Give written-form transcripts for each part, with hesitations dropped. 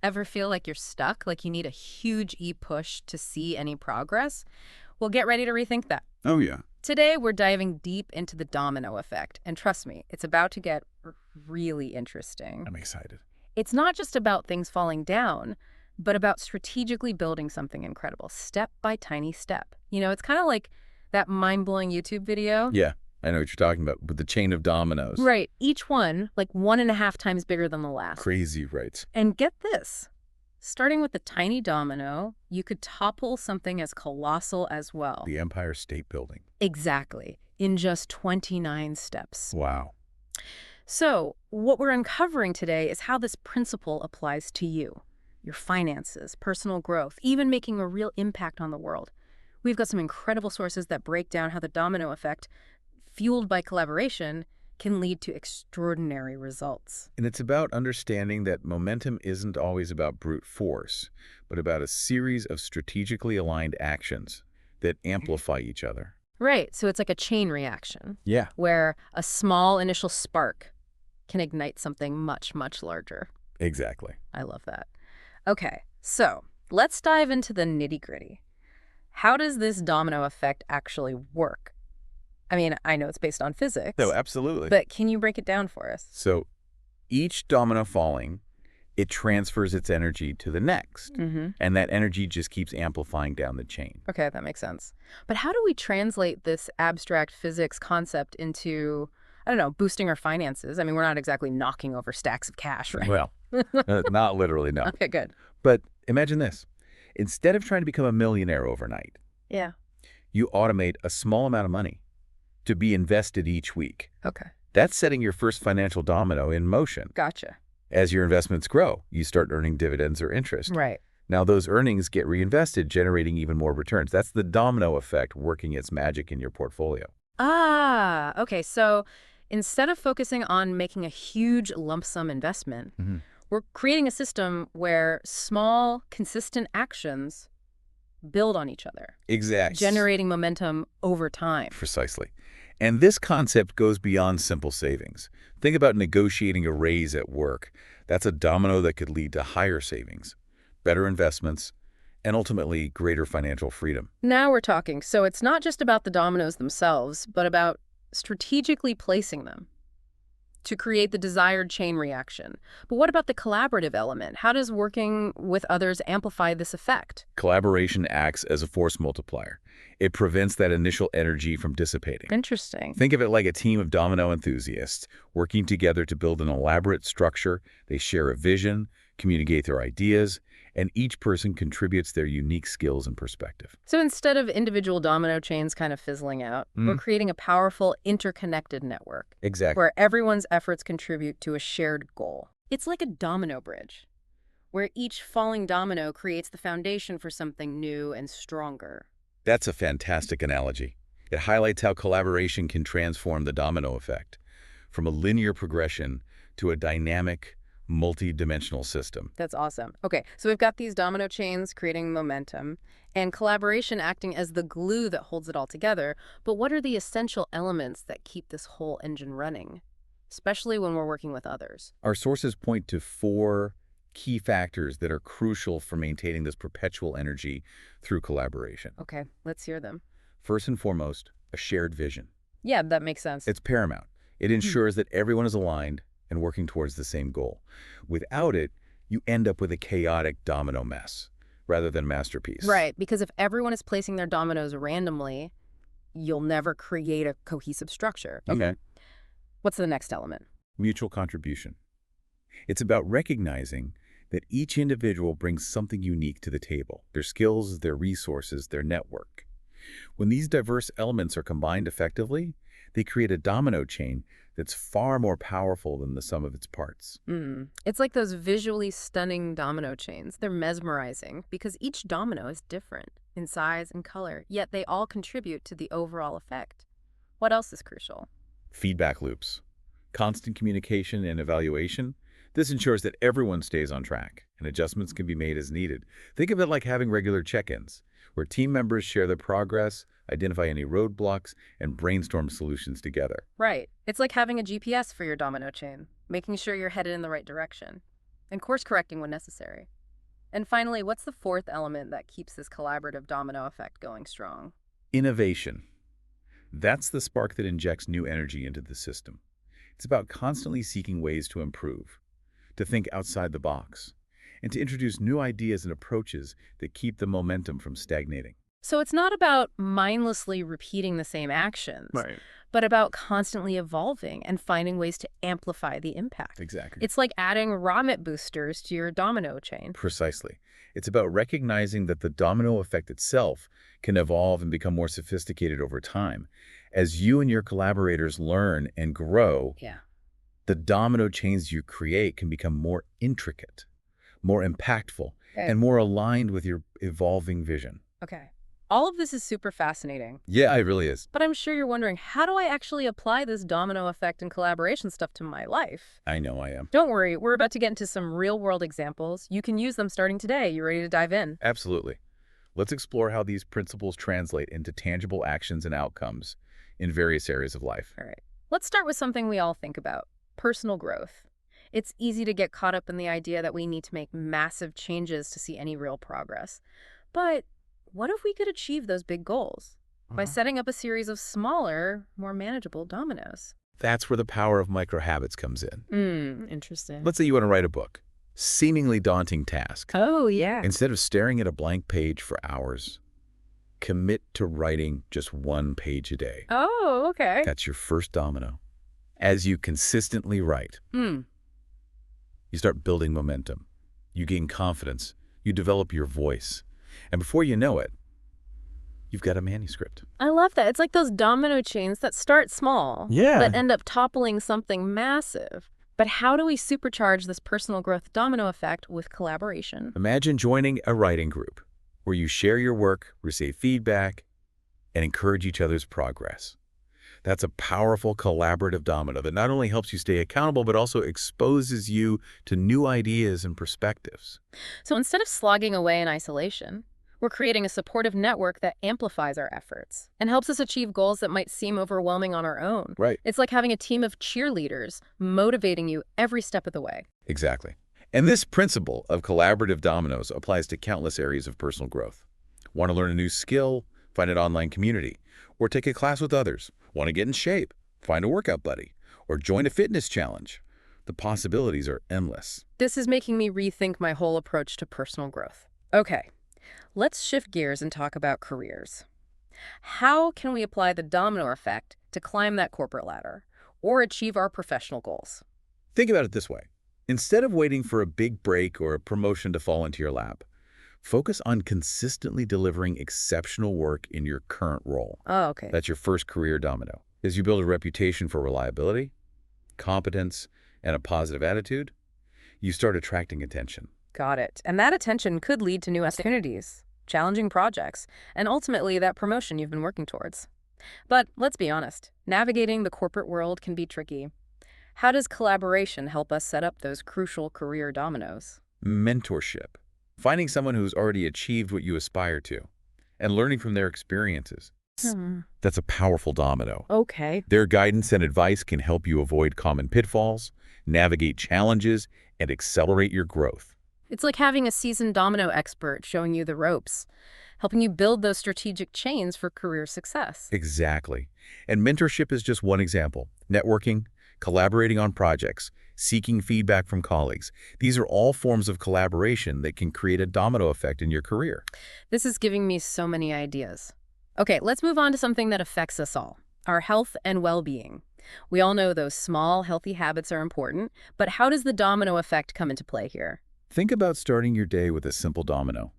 Ever feel like you're stuck, like you need a huge e-push to see any progress? Well, get ready to rethink that. Oh, yeah. Today, we're diving deep into the domino effect, and trust me, it's about to get really interesting. I'm excited. It's not just about things falling down, but about strategically building something incredible, step by tiny step. It's kind of like that mind-blowing YouTube video. Yeah, I know what you're talking about, with the chain of dominoes. Right, each one like 1.5 times bigger than the last. Crazy, right? And get this, starting with the tiny domino, you could topple something as colossal as well. The Empire State Building. Exactly, in just 29 steps. Wow. So, what we're uncovering today is how this principle applies to you, your finances, personal growth, even making a real impact on the world. We've got some incredible sources that break down how the domino effect, fueled by collaboration, can lead to extraordinary results. And it's about understanding that momentum isn't always about brute force, but about a series of strategically aligned actions that amplify each other. Right, so it's like a chain reaction, Yeah. where a small initial spark can ignite something much, much larger. Exactly. I love that. Okay, so let's dive into the nitty-gritty. How does this domino effect actually work? I mean, I know it's based on physics, No, absolutely. but can you break it down for us? So each domino falling, it transfers its energy to the next. And that energy just keeps amplifying down the chain. Okay, that makes sense. But how do we translate this abstract physics concept into, I don't know, boosting our finances? I mean, we're not exactly knocking over stacks of cash, right? Well, not literally, no. Okay, good. But imagine this. Instead of trying to become a millionaire overnight, Yeah. you automate a small amount of money to be invested each week. Okay, That's setting your first financial domino in motion. gotcha. As your investments grow, you start earning dividends or interest. Right. Now those earnings get reinvested, generating even more returns. That's the domino effect working its magic in your portfolio. Ah, okay. So instead of focusing on making a huge lump sum investment, we're creating a system where small, consistent actions build on each other, Exactly. generating momentum over time. Precisely. And this concept goes beyond simple savings. Think about negotiating a raise at work. That's a domino that could lead to higher savings, better investments, and ultimately greater financial freedom. Now we're talking. So it's not just about the dominoes themselves, but about strategically placing them to create the desired chain reaction. But what about the collaborative element? How does working with others amplify this effect? Collaboration acts as a force multiplier. It prevents that initial energy from dissipating. Interesting. Think of it like a team of domino enthusiasts working together to build an elaborate structure. They share a vision, communicate their ideas, and each person contributes their unique skills and perspective. So instead of individual domino chains kind of fizzling out, we're creating a powerful, interconnected network Exactly. where everyone's efforts contribute to a shared goal. It's like a domino bridge, where each falling domino creates the foundation for something new and stronger. That's a fantastic analogy. It highlights how collaboration can transform the domino effect from a linear progression to a dynamic, multi-dimensional system. That's awesome. Okay, so we've got these domino chains creating momentum and collaboration acting as the glue that holds it all together. But what are the essential elements that keep this whole engine running, especially when we're working with others? Our sources point to 4 key factors that are crucial for maintaining this perpetual energy through collaboration. Okay, let's hear them. First and foremost, a shared vision. Yeah, that makes sense. It's paramount. It ensures that everyone is aligned and working towards the same goal. Without it, you end up with a chaotic domino mess rather than masterpiece. Right, because if everyone is placing their dominoes randomly, you'll never create a cohesive structure. Okay. What's the next element? Mutual contribution. It's about recognizing that each individual brings something unique to the table, their skills, their resources, their network. When these diverse elements are combined effectively, they create a domino chain that's far more powerful than the sum of its parts. It's like those visually stunning domino chains. They're mesmerizing because each domino is different in size and color, yet they all contribute to the overall effect. What else is crucial? Feedback loops. Constant communication and evaluation. This ensures that everyone stays on track and adjustments can be made as needed. Think of it like having regular check-ins, where team members share their progress, identify any roadblocks, and brainstorm solutions together. Right. It's like having a GPS for your domino chain, making sure you're headed in the right direction. And course correcting when necessary. And finally, what's the fourth element that keeps this collaborative domino effect going strong? Innovation. That's the spark that injects new energy into the system. It's about constantly seeking ways to improve, to think outside the box, and to introduce new ideas and approaches that keep the momentum from stagnating. So it's not about mindlessly repeating the same actions, Right. but about constantly evolving and finding ways to amplify the impact. Exactly. It's like adding Romet boosters to your domino chain. Precisely. It's about recognizing that the domino effect itself can evolve and become more sophisticated over time. As you and your collaborators learn and grow, Yeah. the domino chains you create can become more intricate, more impactful, and more aligned with your evolving vision. Okay. All of this is super fascinating, Yeah, it really is. but I'm sure you're wondering, how do I actually apply this domino effect and collaboration stuff to my life? I know I am. Don't worry, we're about to get into some real-world examples. You can use them starting today. You ready to dive in? Absolutely. Let's explore how these principles translate into tangible actions and outcomes in various areas of life. All right. Let's start with something we all think about, personal growth. It's easy to get caught up in the idea that we need to make massive changes to see any real progress. But what if we could achieve those big goals by setting up a series of smaller, more manageable dominoes? That's where the power of micro habits comes in. Interesting. Let's say you want to write a book. Seemingly daunting task. Oh, yeah. Instead of staring at a blank page for hours, commit to writing just one page a day. Oh, okay. That's your first domino. As you consistently write, Hmm. you start building momentum. You gain confidence. You develop your voice. And before you know it, you've got a manuscript. I love that. It's like those domino chains that start small, Yeah. but end up toppling something massive. But how do we supercharge this personal growth domino effect with collaboration? Imagine joining a writing group where you share your work, receive feedback, and encourage each other's progress. That's a powerful collaborative domino that not only helps you stay accountable, but also exposes you to new ideas and perspectives. So instead of slogging away in isolation, we're creating a supportive network that amplifies our efforts and helps us achieve goals that might seem overwhelming on our own. Right. It's like having a team of cheerleaders motivating you every step of the way. Exactly. And this principle of collaborative dominoes applies to countless areas of personal growth. Want to learn a new skill? Find an online community. Or take a class with others. Want to get in shape? Find a workout buddy. Or join a fitness challenge. The possibilities are endless. This is making me rethink my whole approach to personal growth. Okay, let's shift gears and talk about careers. How can we apply the domino effect to climb that corporate ladder or achieve our professional goals? Think about it this way. Instead of waiting for a big break or a promotion to fall into your lap, focus on consistently delivering exceptional work in your current role. Oh, okay. That's your first career domino. As you build a reputation for reliability, competence, and a positive attitude, you start attracting attention. Got it. And that attention could lead to new opportunities, challenging projects, and ultimately that promotion you've been working towards. But let's be honest, navigating the corporate world can be tricky. How does collaboration help us set up those crucial career dominoes? Mentorship. Finding someone who's already achieved what you aspire to and learning from their experiences. That's a powerful domino. Okay. Their guidance and advice can help you avoid common pitfalls, navigate challenges, and accelerate your growth. It's like having a seasoned domino expert showing you the ropes, helping you build those strategic chains for career success. Exactly. And mentorship is just one example. Networking, collaborating on projects, seeking feedback from colleagues. These are all forms of collaboration that can create a domino effect in your career. This is giving me so many ideas. Okay, let's move on to something that affects us all, our health and well-being. We all know those small, healthy habits are important, but how does the domino effect come into play here? Think about starting your day with a simple domino.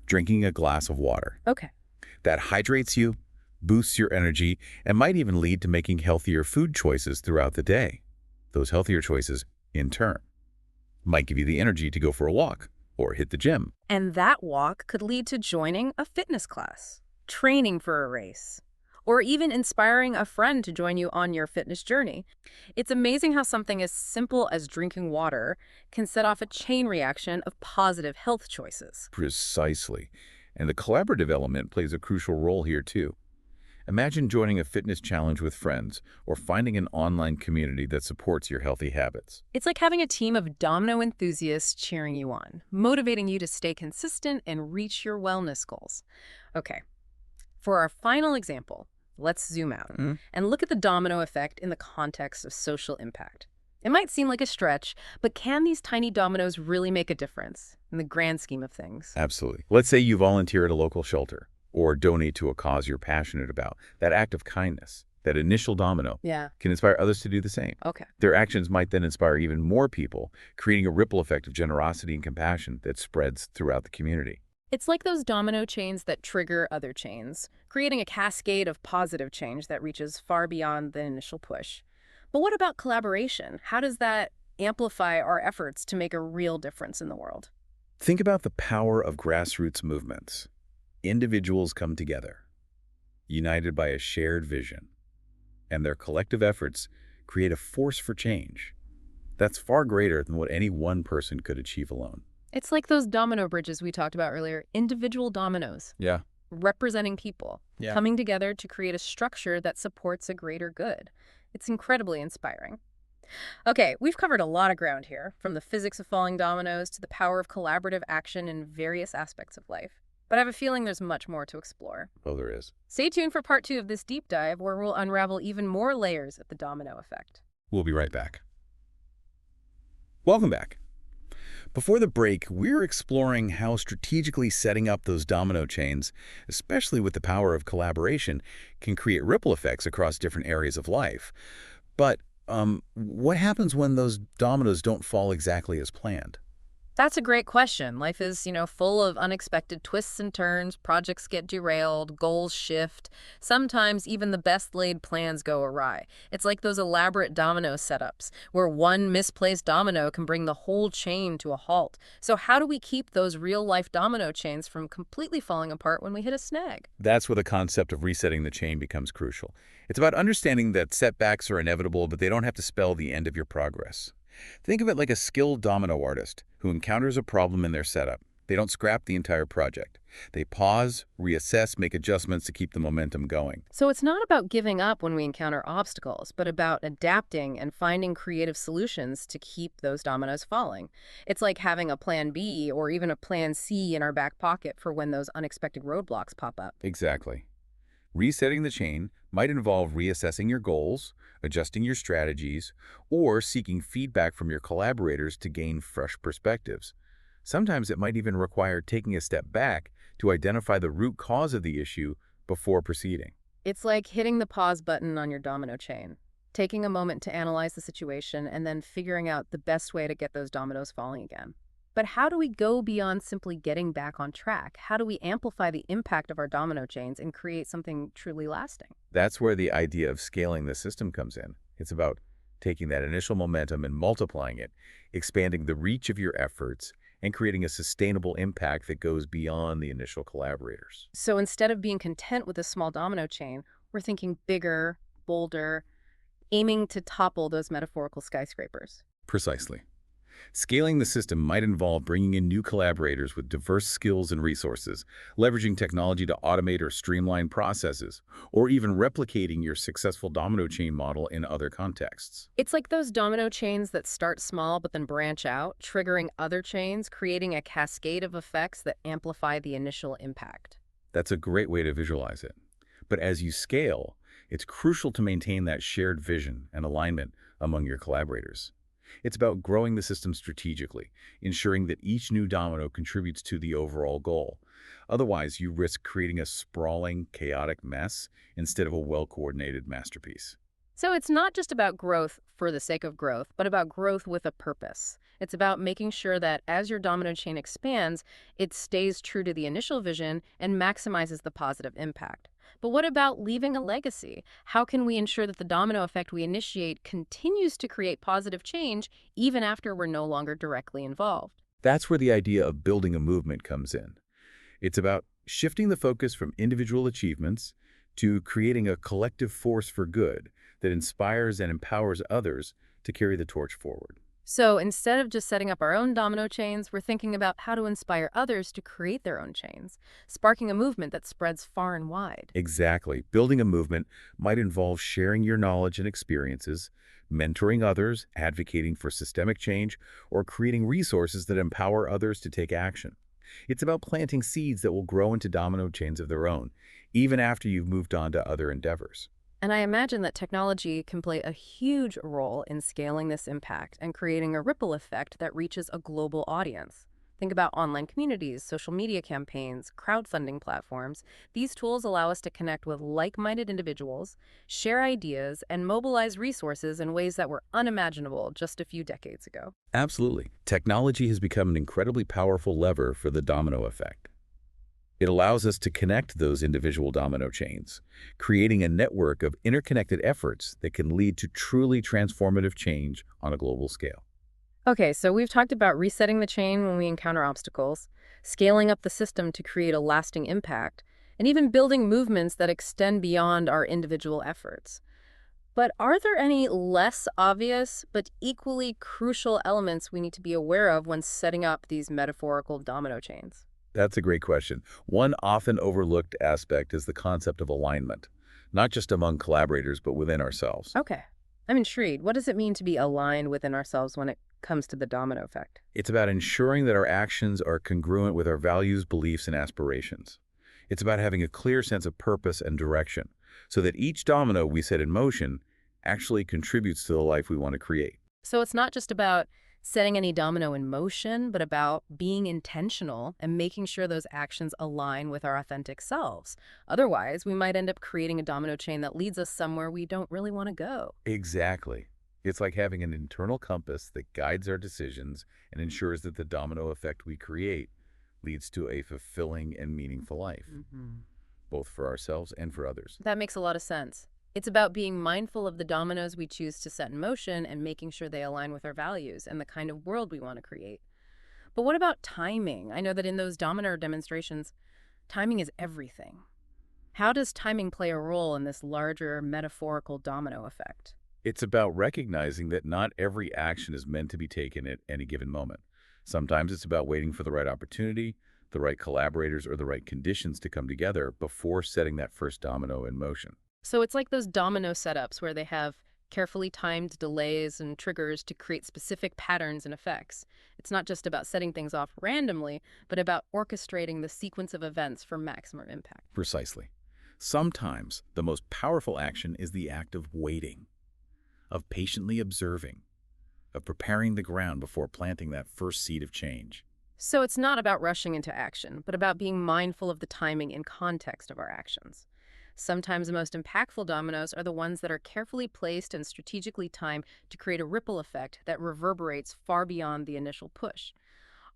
Drinking a glass of water. Okay. That hydrates you, boosts your energy, and might even lead to making healthier food choices throughout the day. Those healthier choices, in turn, might give you the energy to go for a walk or hit the gym. And that walk could lead to joining a fitness class, training for a race, or even inspiring a friend to join you on your fitness journey. It's amazing how something as simple as drinking water can set off a chain reaction of positive health choices. Precisely. And the collaborative element plays a crucial role here too. Imagine joining a fitness challenge with friends or finding an online community that supports your healthy habits. It's like having a team of domino enthusiasts cheering you on, motivating you to stay consistent and reach your wellness goals. Okay, for our final example, let's zoom out Mhm. and look at the domino effect in the context of social impact. It might seem like a stretch, but can these tiny dominoes really make a difference in the grand scheme of things? Absolutely. Let's say you volunteer at a local shelter or donate to a cause you're passionate about. That act of kindness, that initial domino, Yeah, can inspire others to do the same. okay. Their actions might then inspire even more people, creating a ripple effect of generosity and compassion that spreads throughout the community. It's like those domino chains that trigger other chains, creating a cascade of positive change that reaches far beyond the initial push. But what about collaboration? How does that amplify our efforts to make a real difference in the world? Think about the power of grassroots movements. Individuals come together, united by a shared vision, and their collective efforts create a force for change that's far greater than what any one person could achieve alone. It's like those domino bridges we talked about earlier, individual dominoes, Yeah. representing people, Yeah. coming together to create a structure that supports a greater good. It's incredibly inspiring. Okay, we've covered a lot of ground here, from the physics of falling dominoes to the power of collaborative action in various aspects of life. But I have a feeling there's much more to explore. Oh, there is. Stay tuned for part 2 of this deep dive, where we'll unravel even more layers of the domino effect. We'll be right back. Welcome back. Before the break, we're exploring how strategically setting up those domino chains, especially with the power of collaboration, can create ripple effects across different areas of life. But what happens when those dominoes don't fall exactly as planned? That's a great question. Life is, full of unexpected twists and turns. Projects get derailed, goals shift. Sometimes even the best laid plans go awry. It's like those elaborate domino setups, where one misplaced domino can bring the whole chain to a halt. So how do we keep those real-life domino chains from completely falling apart when we hit a snag? That's where the concept of resetting the chain becomes crucial. It's about understanding that setbacks are inevitable, but they don't have to spell the end of your progress. Think of it like a skilled domino artist who encounters a problem in their setup. They don't scrap the entire project. They pause, reassess, make adjustments to keep the momentum going. So it's not about giving up when we encounter obstacles, but about adapting and finding creative solutions to keep those dominoes falling. It's like having a plan B or even a plan C in our back pocket for when those unexpected roadblocks pop up. Exactly. Resetting the chain might involve reassessing your goals, adjusting your strategies, or seeking feedback from your collaborators to gain fresh perspectives. Sometimes it might even require taking a step back to identify the root cause of the issue before proceeding. It's like hitting the pause button on your domino chain, taking a moment to analyze the situation and then figuring out the best way to get those dominoes falling again. But how do we go beyond simply getting back on track? How do we amplify the impact of our domino chains and create something truly lasting? That's where the idea of scaling the system comes in. It's about taking that initial momentum and multiplying it, expanding the reach of your efforts, and creating a sustainable impact that goes beyond the initial collaborators. So instead of being content with a small domino chain, we're thinking bigger, bolder, aiming to topple those metaphorical skyscrapers. Precisely. Scaling the system might involve bringing in new collaborators with diverse skills and resources, leveraging technology to automate or streamline processes, or even replicating your successful domino chain model in other contexts. It's like those domino chains that start small but then branch out, triggering other chains, creating a cascade of effects that amplify the initial impact. That's a great way to visualize it. But as you scale, it's crucial to maintain that shared vision and alignment among your collaborators. It's about growing the system strategically, ensuring that each new domino contributes to the overall goal. Otherwise, you risk creating a sprawling, chaotic mess instead of a well-coordinated masterpiece. So it's not just about growth for the sake of growth, but about growth with a purpose. It's about making sure that as your domino chain expands, it stays true to the initial vision and maximizes the positive impact. But what about leaving a legacy? How can we ensure that the domino effect we initiate continues to create positive change even after we're no longer directly involved? That's where the idea of building a movement comes in. It's about shifting the focus from individual achievements to creating a collective force for good that inspires and empowers others to carry the torch forward. So instead of just setting up our own domino chains, we're thinking about how to inspire others to create their own chains, sparking a movement that spreads far and wide. Exactly. Building a movement might involve sharing your knowledge and experiences, mentoring others, advocating for systemic change, or creating resources that empower others to take action. It's about planting seeds that will grow into domino chains of their own, even after you've moved on to other endeavors. And I imagine that technology can play a huge role in scaling this impact and creating a ripple effect that reaches a global audience. Think about online communities, social media campaigns, crowdfunding platforms. These tools allow us to connect with like-minded individuals, share ideas, and mobilize resources in ways that were unimaginable just a few decades ago. Absolutely. Technology has become an incredibly powerful lever for the domino effect. It allows us to connect those individual domino chains, creating a network of interconnected efforts that can lead to truly transformative change on a global scale. Okay, so we've talked about resetting the chain when we encounter obstacles, scaling up the system to create a lasting impact, and even building movements that extend beyond our individual efforts. But are there any less obvious but equally crucial elements we need to be aware of when setting up these metaphorical domino chains? That's a great question. One often overlooked aspect is the concept of alignment, not just among collaborators, but within ourselves. Okay, I'm intrigued. What does it mean to be aligned within ourselves when it comes to the domino effect? It's about ensuring that our actions are congruent with our values, beliefs, and aspirations. It's about having a clear sense of purpose and direction, so that each domino we set in motion actually contributes to the life we want to create. So it's not just about setting any domino in motion, but about being intentional and making sure those actions align with our authentic selves. Otherwise, we might end up creating a domino chain that leads us somewhere we don't really want to go. Exactly. It's like having an internal compass that guides our decisions and ensures that the domino effect we create leads to a fulfilling and meaningful life, both for ourselves and for others. That makes a lot of sense. It's about being mindful of the dominoes we choose to set in motion and making sure they align with our values and the kind of world we want to create. But what about timing? I know that in those domino demonstrations, timing is everything. How does timing play a role in this larger metaphorical domino effect? It's about recognizing that not every action is meant to be taken at any given moment. Sometimes it's about waiting for the right opportunity, the right collaborators, or the right conditions to come together before setting that first domino in motion. So it's like those domino setups where they have carefully timed delays and triggers to create specific patterns and effects. It's not just about setting things off randomly, but about orchestrating the sequence of events for maximum impact. Precisely. Sometimes the most powerful action is the act of waiting, of patiently observing, of preparing the ground before planting that first seed of change. So it's not about rushing into action, but about being mindful of the timing and context of our actions. Sometimes the most impactful dominoes are the ones that are carefully placed and strategically timed to create a ripple effect that reverberates far beyond the initial push.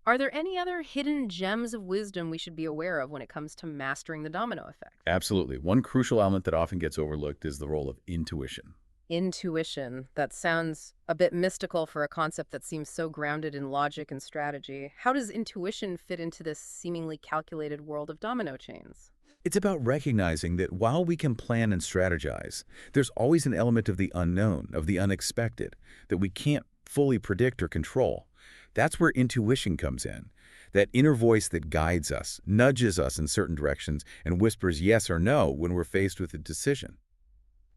Are there any other hidden gems of wisdom we should be aware of when it comes to mastering the domino effect? Absolutely. One crucial element that often gets overlooked is the role of intuition. Intuition. That sounds a bit mystical for a concept that seems so grounded in logic and strategy. How does intuition fit into this seemingly calculated world of domino chains? It's about recognizing that while we can plan and strategize, there's always an element of the unknown, of the unexpected, that we can't fully predict or control. That's where intuition comes in. That inner voice that guides us, nudges us in certain directions, and whispers yes or no when we're faced with a decision.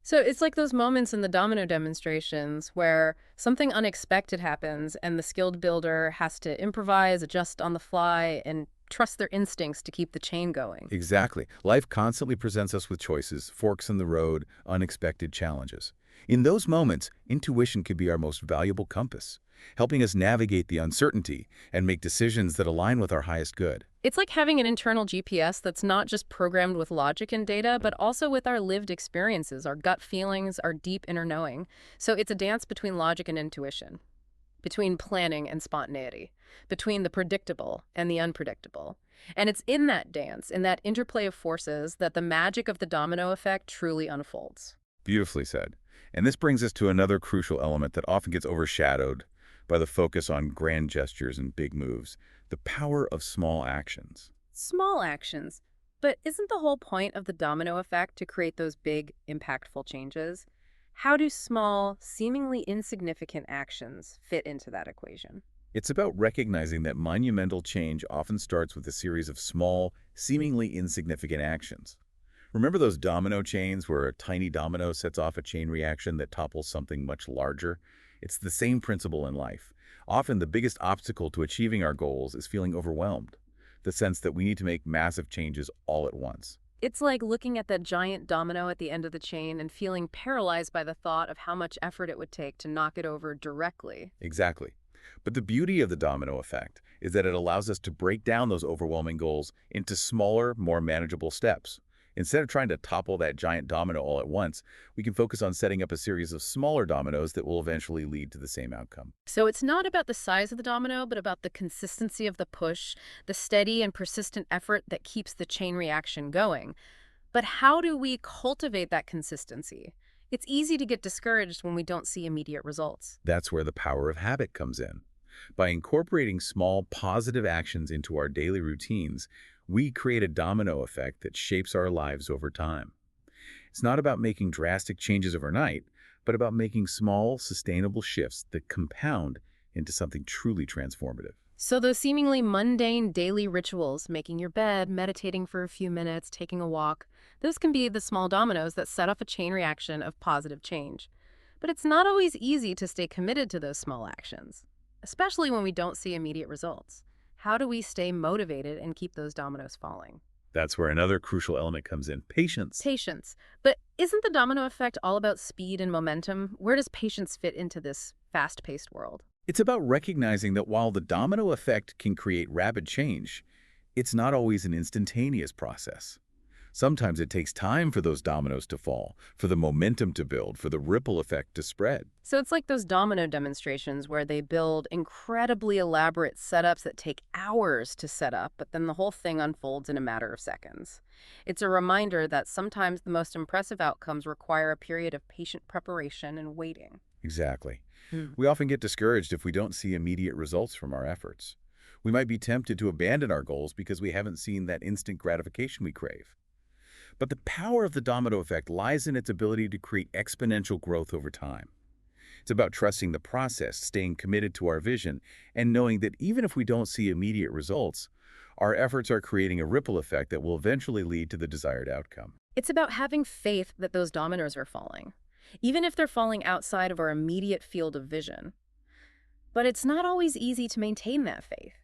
So it's like those moments in the domino demonstrations where something unexpected happens and the skilled builder has to improvise, adjust on the fly, and trust their instincts to keep the chain going. Exactly. Life constantly presents us with choices, forks in the road, unexpected challenges. In those moments, intuition can be our most valuable compass, helping us navigate the uncertainty and make decisions that align with our highest good. It's like having an internal GPS that's not just programmed with logic and data, but also with our lived experiences, our gut feelings, our deep inner knowing. So it's a dance between logic and intuition, between planning and spontaneity, between the predictable and the unpredictable. And it's in that dance, in that interplay of forces, that the magic of the domino effect truly unfolds. Beautifully said. And this brings us to another crucial element that often gets overshadowed by the focus on grand gestures and big moves, the power of small actions. Small actions. But isn't the whole point of the domino effect to create those big, impactful changes? How do small, seemingly insignificant actions fit into that equation? It's about recognizing that monumental change often starts with a series of small, seemingly insignificant actions. Remember those domino chains where a tiny domino sets off a chain reaction that topples something much larger? It's the same principle in life. Often the biggest obstacle to achieving our goals is feeling overwhelmed, the sense that we need to make massive changes all at once. It's like looking at that giant domino at the end of the chain and feeling paralyzed by the thought of how much effort it would take to knock it over directly. Exactly. But the beauty of the domino effect is that it allows us to break down those overwhelming goals into smaller, more manageable steps. Instead of trying to topple that giant domino all at once, we can focus on setting up a series of smaller dominoes that will eventually lead to the same outcome. So it's not about the size of the domino, but about the consistency of the push, the steady and persistent effort that keeps the chain reaction going. But how do we cultivate that consistency? It's easy to get discouraged when we don't see immediate results. That's where the power of habit comes in. By incorporating small, positive actions into our daily routines, we create a domino effect that shapes our lives over time. It's not about making drastic changes overnight, but about making small, sustainable shifts that compound into something truly transformative. So those seemingly mundane daily rituals, making your bed, meditating for a few minutes, taking a walk, those can be the small dominoes that set off a chain reaction of positive change. But it's not always easy to stay committed to those small actions, especially when we don't see immediate results. How do we stay motivated and keep those dominoes falling? That's where another crucial element comes in, patience. Patience. But isn't the domino effect all about speed and momentum? Where does patience fit into this fast-paced world? It's about recognizing that while the domino effect can create rapid change, it's not always an instantaneous process. Sometimes it takes time for those dominoes to fall, for the momentum to build, for the ripple effect to spread. So it's like those domino demonstrations where they build incredibly elaborate setups that take hours to set up, but then the whole thing unfolds in a matter of seconds. It's a reminder that sometimes the most impressive outcomes require a period of patient preparation and waiting. Exactly. Hmm. We often get discouraged if we don't see immediate results from our efforts. We might be tempted to abandon our goals because we haven't seen that instant gratification we crave. But the power of the domino effect lies in its ability to create exponential growth over time. It's about trusting the process, staying committed to our vision, and knowing that even if we don't see immediate results, our efforts are creating a ripple effect that will eventually lead to the desired outcome. It's about having faith that those dominoes are falling, even if they're falling outside of our immediate field of vision. But it's not always easy to maintain that faith,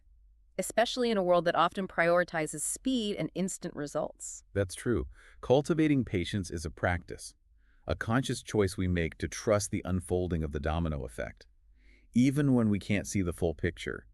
especially in a world that often prioritizes speed and instant results. That's true. Cultivating patience is a practice, a conscious choice we make to trust the unfolding of the domino effect. Even when we can't see the full picture,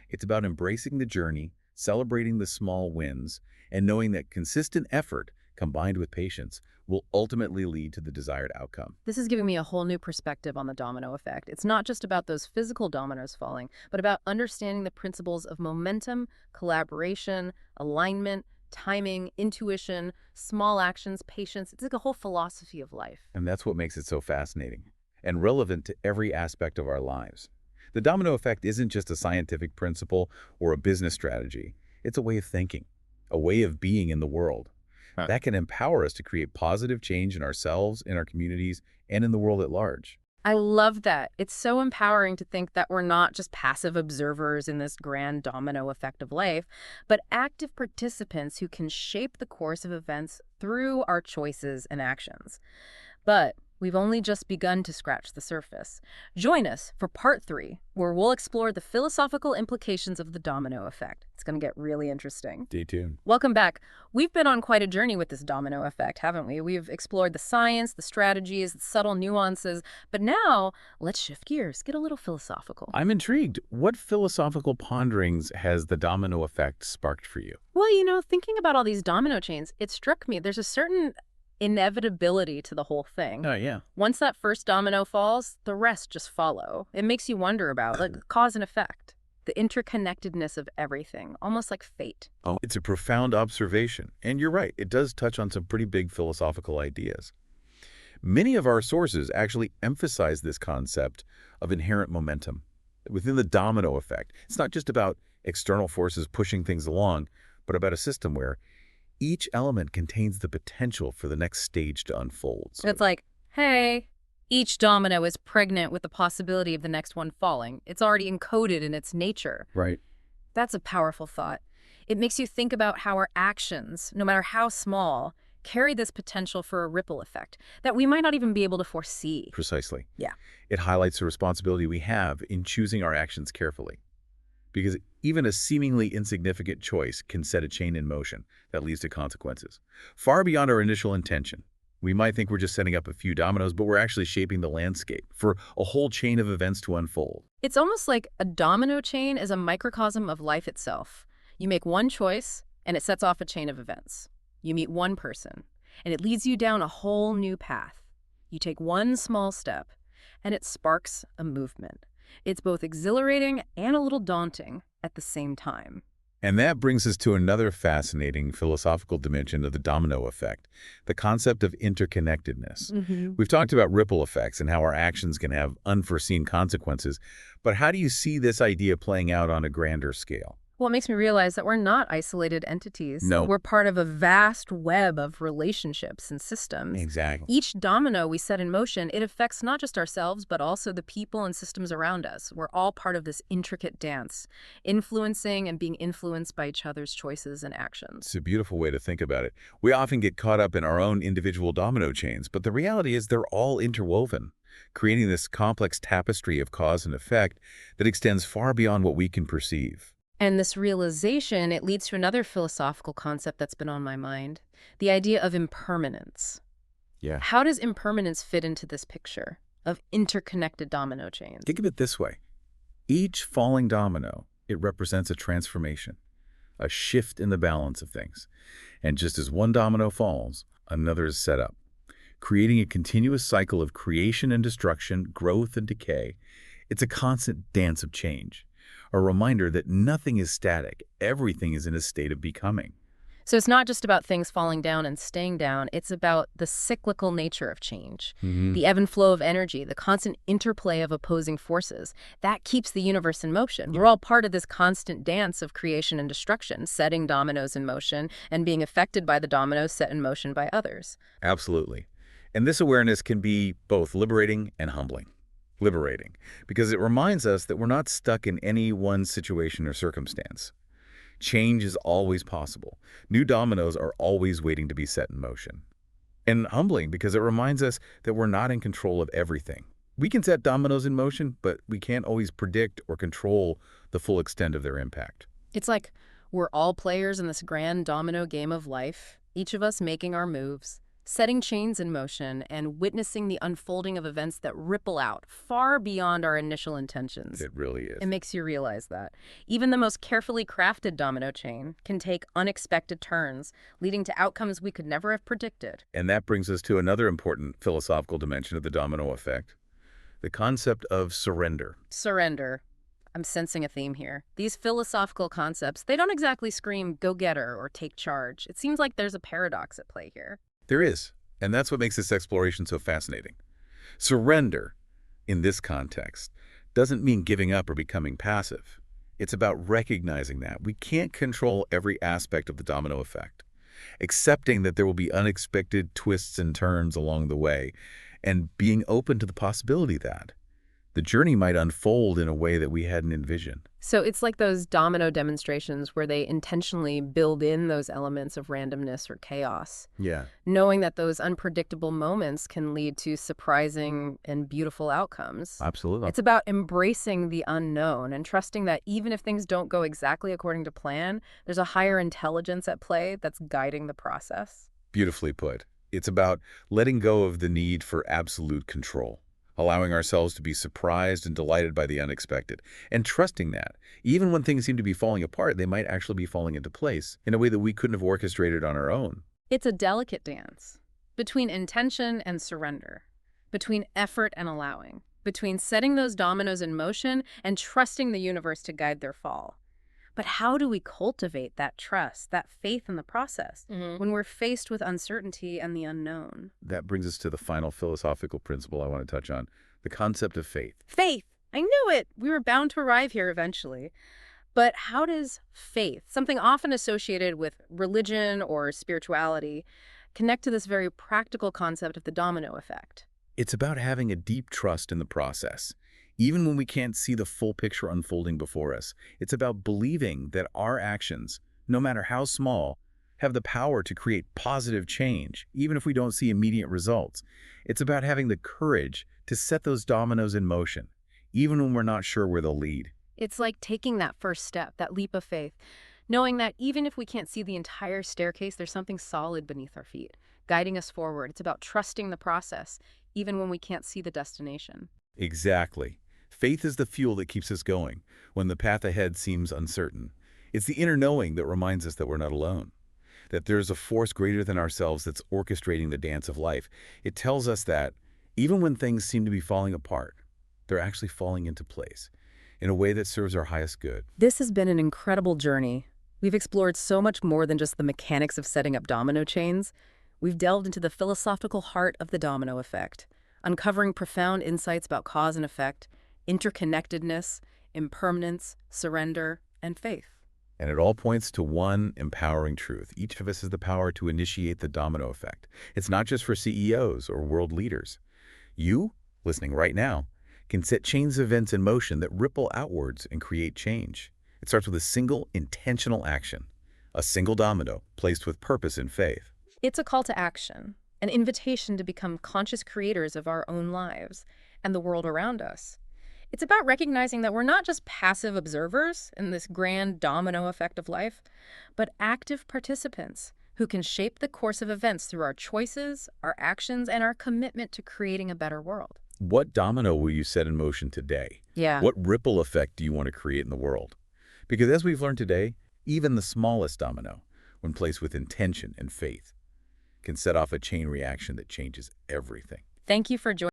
it's about embracing the journey, celebrating the small wins, and knowing that consistent effort, combined with patience, will ultimately lead to the desired outcome. This is giving me a whole new perspective on the domino effect. It's not just about those physical dominoes falling, but about understanding the principles of momentum, collaboration, alignment, timing, intuition, small actions, patience. It's like a whole philosophy of life. And that's what makes it so fascinating and relevant to every aspect of our lives. The domino effect isn't just a scientific principle or a business strategy. It's a way of thinking, a way of being in the world. That can empower us to create positive change in ourselves, in our communities, and in the world at large. I love that. It's so empowering to think that we're not just passive observers in this grand domino effect of life, but active participants who can shape the course of events through our choices and actions. But we've only just begun to scratch the surface. Join us for part 3, where we'll explore the philosophical implications of the domino effect. It's going to get really interesting. Stay tuned. Welcome back. We've been on quite a journey with this domino effect, haven't we? We've explored the science, the strategies, the subtle nuances, but now let's shift gears, get a little philosophical. I'm intrigued. What philosophical ponderings has the domino effect sparked for you? Well, thinking about all these domino chains, it struck me there's a certain inevitability to the whole thing. Oh, yeah. Once that first domino falls, the rest just follow. It makes you wonder about cause and effect, the interconnectedness of everything, almost like fate. Oh, it's a profound observation. And you're right, it does touch on some pretty big philosophical ideas. Many of our sources actually emphasize this concept of inherent momentum within the domino effect. It's not just about external forces pushing things along, but about a system where each element contains the potential for the next stage to unfold. It's like, hey, Each domino is pregnant with the possibility of the next one falling. It's already encoded in its nature. Right. That's a powerful thought. It makes you think about how our actions, no matter how small, carry this potential for a ripple effect that we might not even be able to foresee. Precisely. Yeah. It highlights the responsibility we have in choosing our actions carefully. Because even a seemingly insignificant choice can set a chain in motion that leads to consequences, far beyond our initial intention. We might think we're just setting up a few dominoes, but we're actually shaping the landscape for a whole chain of events to unfold. It's almost like a domino chain is a microcosm of life itself. You make one choice, and it sets off a chain of events. You meet one person, and it leads you down a whole new path. You take one small step, and it sparks a movement. It's both exhilarating and a little daunting at the same time. And that brings us to another fascinating philosophical dimension of the domino effect, the concept of interconnectedness. We've talked about ripple effects and how our actions can have unforeseen consequences, but how do you see this idea playing out on a grander scale? Well, it makes me realize that we're not isolated entities. No. We're part of a vast web of relationships and systems. Exactly. Each domino we set in motion, it affects not just ourselves, but also the people and systems around us. We're all part of this intricate dance, influencing and being influenced by each other's choices and actions. It's a beautiful way to think about it. We often get caught up in our own individual domino chains, but the reality is they're all interwoven, creating this complex tapestry of cause and effect that extends far beyond what we can perceive. And this realization, it leads to another philosophical concept that's been on my mind, the idea of impermanence. Yeah. How does impermanence fit into this picture of interconnected domino chains? Think of it this way. Each falling domino, it represents a transformation, a shift in the balance of things. And just as one domino falls, another is set up, creating a continuous cycle of creation and destruction, growth and decay. It's a constant dance of change, a reminder that nothing is static. Everything is in a state of becoming. So it's not just about things falling down and staying down. It's about the cyclical nature of change, the ebb and flow of energy, the constant interplay of opposing forces. That keeps the universe in motion. We're all part of this constant dance of creation and destruction, setting dominoes in motion and being affected by the dominoes set in motion by others. Absolutely. And this awareness can be both liberating and humbling. Liberating, because it reminds us that we're not stuck in any one situation or circumstance. Change is always possible. New dominoes are always waiting to be set in motion. And humbling, because it reminds us that we're not in control of everything. We can set dominoes in motion, but we can't always predict or control the full extent of their impact. It's like we're all players in this grand domino game of life, each of us making our moves, setting chains in motion, and witnessing the unfolding of events that ripple out far beyond our initial intentions. It really is. It makes you realize that even the most carefully crafted domino chain can take unexpected turns, leading to outcomes we could never have predicted. And that brings us to another important philosophical dimension of the domino effect, the concept of surrender. Surrender. I'm sensing a theme here. These philosophical concepts, they don't exactly scream go-getter or take charge. It seems like there's a paradox at play here. There is, and that's what makes this exploration so fascinating. Surrender, in this context, doesn't mean giving up or becoming passive. It's about recognizing that we can't control every aspect of the domino effect, accepting that there will be unexpected twists and turns along the way, and being open to the possibility that the journey might unfold in a way that we hadn't envisioned. So it's like those domino demonstrations where they intentionally build in those elements of randomness or chaos, Yeah. knowing that those unpredictable moments can lead to surprising and beautiful outcomes. Absolutely. It's about embracing the unknown and trusting that even if things don't go exactly according to plan, there's a higher intelligence at play that's guiding the process. Beautifully put. It's about letting go of the need for absolute control, allowing ourselves to be surprised and delighted by the unexpected, and trusting that, even when things seem to be falling apart, they might actually be falling into place in a way that we couldn't have orchestrated on our own. It's a delicate dance between intention and surrender, between effort and allowing, between setting those dominoes in motion and trusting the universe to guide their fall. But how do we cultivate that trust, that faith in the process, when we're faced with uncertainty and the unknown? That brings us to the final philosophical principle I want to touch on, the concept of faith. Faith! I knew it! We were bound to arrive here eventually. But how does faith, something often associated with religion or spirituality, connect to this very practical concept of the domino effect? It's about having a deep trust in the process. Even when we can't see the full picture unfolding before us, it's about believing that our actions, no matter how small, have the power to create positive change, even if we don't see immediate results. It's about having the courage to set those dominoes in motion, even when we're not sure where they'll lead. It's like taking that first step, that leap of faith, knowing that even if we can't see the entire staircase, there's something solid beneath our feet, guiding us forward. It's about trusting the process, even when we can't see the destination. Exactly. Faith is the fuel that keeps us going when the path ahead seems uncertain. It's the inner knowing that reminds us that we're not alone, that there's a force greater than ourselves that's orchestrating the dance of life. It tells us that even when things seem to be falling apart, they're actually falling into place in a way that serves our highest good. This has been an incredible journey. We've explored so much more than just the mechanics of setting up domino chains. We've delved into the philosophical heart of the domino effect, uncovering profound insights about cause and effect, interconnectedness, impermanence, surrender, and faith. And it all points to one empowering truth. Each of us has the power to initiate the domino effect. It's not just for CEOs or world leaders. You, listening right now, can set chains of events in motion that ripple outwards and create change. It starts with a single intentional action, a single domino placed with purpose and faith. It's a call to action, an invitation to become conscious creators of our own lives and the world around us. It's about recognizing that we're not just passive observers in this grand domino effect of life, but active participants who can shape the course of events through our choices, our actions, and our commitment to creating a better world. What domino will you set in motion today? Yeah. What ripple effect do you want to create in the world? Because as we've learned today, even the smallest domino, when placed with intention and faith, can set off a chain reaction that changes everything. Thank you for joining